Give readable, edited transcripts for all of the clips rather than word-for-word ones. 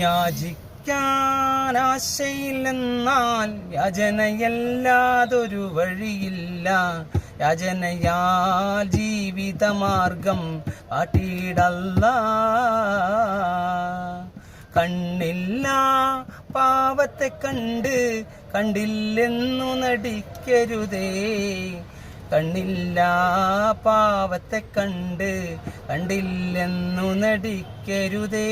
യാചിക്കാൻ ആശയില്ലെന്നാൽ യാചനയല്ലാതൊരു വഴിയില്ല. യാചനയാൽ ജീവിതമാർഗം കാട്ടിയിടല്ലാ. കണ്ണില്ല പാവത്തെ കണ്ട് കണ്ടില്ലെന്നു നടിക്കരുതേ. കണ്ണില്ല പാവത്തെ കണ്ട് കണ്ടില്ലെന്നു നടിക്കരുതേ.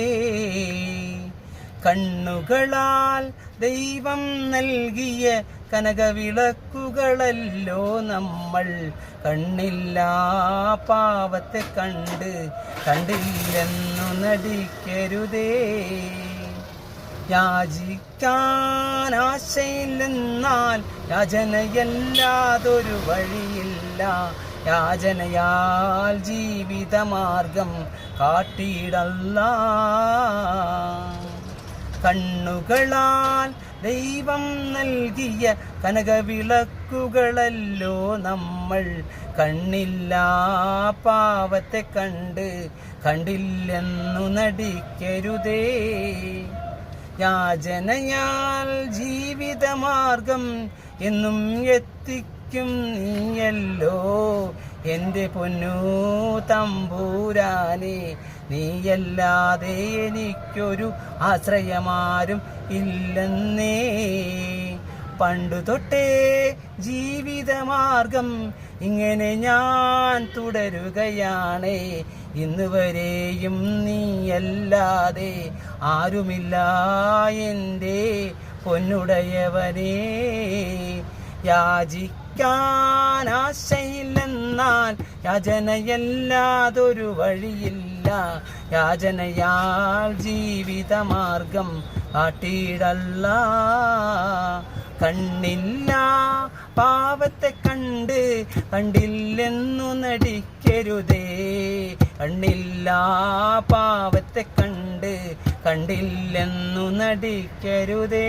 കണ്ണുകളാൽ ദൈവം നൽകിയ കനകവിളക്കുകളല്ലോ നമ്മൾ. കണ്ണില്ല പാവത്തെ കണ്ട് കണ്ടില്ലെന്നു നടിക്കരുതേ. യാചിക്കാൻ ആശയില്ലെന്നാൽ യാചനയല്ലാതൊരു വഴിയില്ല. യാചനയാൽ ജീവിതമാർഗം കാട്ടിയിടല്ലാ. കണ്ണുകളാൽ ദൈവം നൽകിയ കനകവിളക്കുകളല്ലോ നമ്മൾ. കണ്ണില്ല പാവത്തെ കണ്ട് കണ്ടില്ലെന്നു നടിക്കരുതേ. യാചനയാൽ ജീവിതമാർഗം എന്നും എത്തിക്കും നീയല്ലോ എൻ്റെ പൊന്നു തമ്പൂരാനെ. നീയല്ലാതെ എനിക്കൊരു ആശ്രയമാരും ഇല്ലെന്നേ. പണ്ടു തൊട്ടേ ജീവിതമാർഗം ഇങ്ങനെ ഞാൻ തുടരുകയാണ്. ഇന്ന് വരെയും നീയല്ലാതെ ആരുമില്ല എൻ്റെ പൊന്നുടയവനേ. യാചിക്കാൻ ആശയില്ലെന്നാൽ യാചനയല്ലാതൊരു വഴിയില്ല. യാചനയാൽ ജീവിതമാർഗം കാട്ടിയിടല്ലാ. കണ്ണില്ല പാവത്തെ കണ്ട് കണ്ടില്ലെന്നു നടിക്കരുതേ. കണ്ണില്ല പാവത്തെ കണ്ട് കണ്ടില്ലെന്നു നടിക്കരുതേ.